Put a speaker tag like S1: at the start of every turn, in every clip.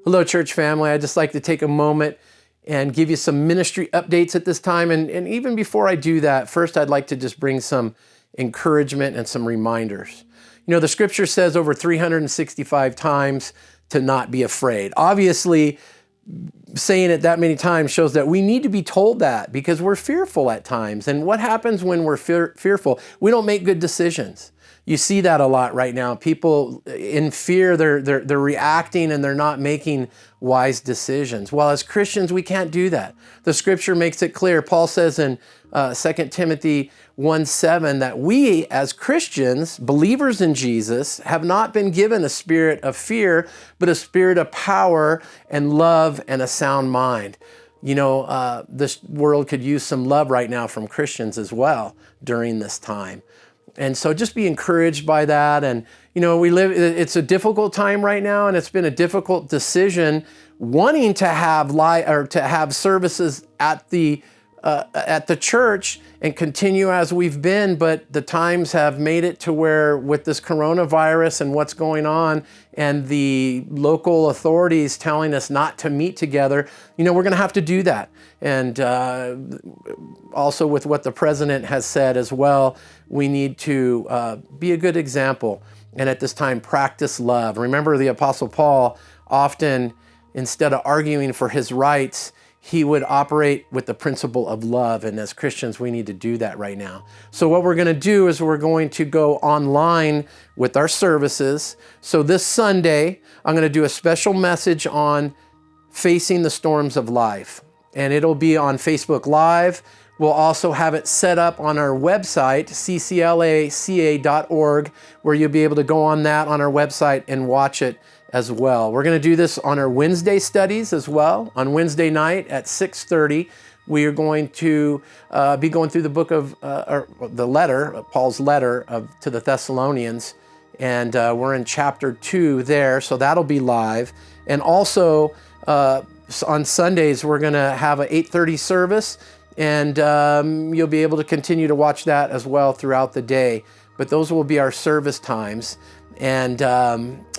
S1: Hello, church family. I'd just like to take a moment and give you some ministry updates at this time. And even before I do that, first I'd like to just bring some encouragement and some reminders. You know, the scripture says over 365 times to not be afraid. Obviously, saying it that many times shows that we need to be told that because we're fearful at times. And what happens when we're fearful? We don't make good decisions. You see that a lot right now. People in fear, they're reacting and they're not making wise decisions. Well, as Christians, we can't do that. The scripture makes it clear. Paul says in 2 Timothy 1:7 that we as Christians, believers in Jesus, have not been given a spirit of fear, but a spirit of power and love and a sound mind. You know, this world could use some love right now from Christians as well during this time. And so just be encouraged by that. And, you know, it's a difficult time right now, and it's been a difficult decision wanting to have services at the church and continue as we've been, but the times have made it to where with this coronavirus and what's going on and the local authorities telling us not to meet together, you know, we're going to have to do that. And also with what the president has said as well, we need to be a good example and at this time practice love. Remember the Apostle Paul often, instead of arguing for his rights, he would operate with the principle of love. And as Christians, we need to do that right now. So what we're going to do is we're going to go online with our services. So this Sunday, I'm going to do a special message on facing the storms of life. And it'll be on Facebook Live. We'll also have it set up on our website, cclaca.org, where you'll be able to go on that on our website and watch it as well. We're going to do this on our Wednesday studies as well. On Wednesday night at 6:30, we are going to be going through the book of, or the letter, Paul's letter to the Thessalonians. And we're in chapter 2 there, so that'll be live. And also on Sundays, we're going to have an 8:30 service. And you'll be able to continue to watch that as well throughout the day. But those will be our service times. And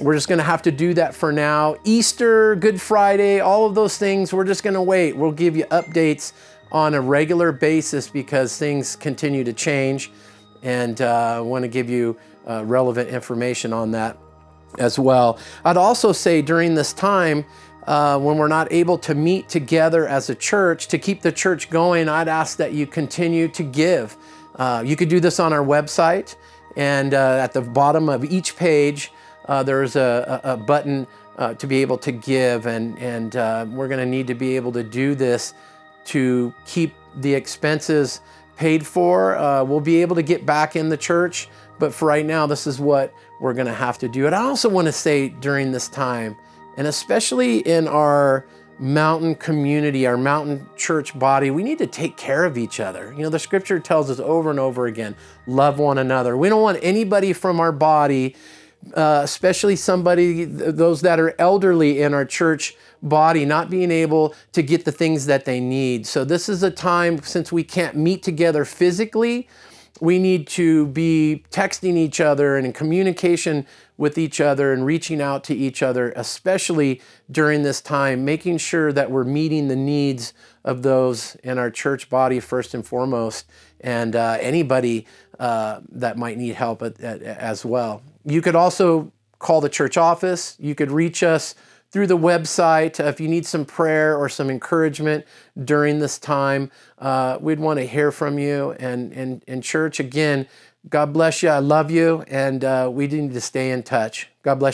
S1: we're just going to have to do that for now. Easter, Good Friday, all of those things, we're just going to wait. We'll give you updates on a regular basis because things continue to change. And I want to give you relevant information on that as well. I'd also say during this time, when we're not able to meet together as a church, to keep the church going, I'd ask that you continue to give. You could do this on our website, and at the bottom of each page, there's a button to be able to give, and we're going to need to be able to do this to keep the expenses paid for. We'll be able to get back in the church, but for right now, this is what we're going to have to do. And I also want to say during this time, and especially in our mountain community, our mountain church body, we need to take care of each other. You know, the scripture tells us over and over again, love one another. We don't want anybody from our body, especially those that are elderly in our church body, not being able to get the things that they need. So this is a time, since we can't meet together physically, we need to be texting each other and in communication with each other and reaching out to each other, especially during this time, making sure that we're meeting the needs of those in our church body first and foremost, and anybody that might need help as well. You could also call the church office. You could reach us through the website if you need some prayer or some encouragement during this time. We'd want to hear from you. And church, again, God bless you. I love you. And we need to stay in touch. God bless you.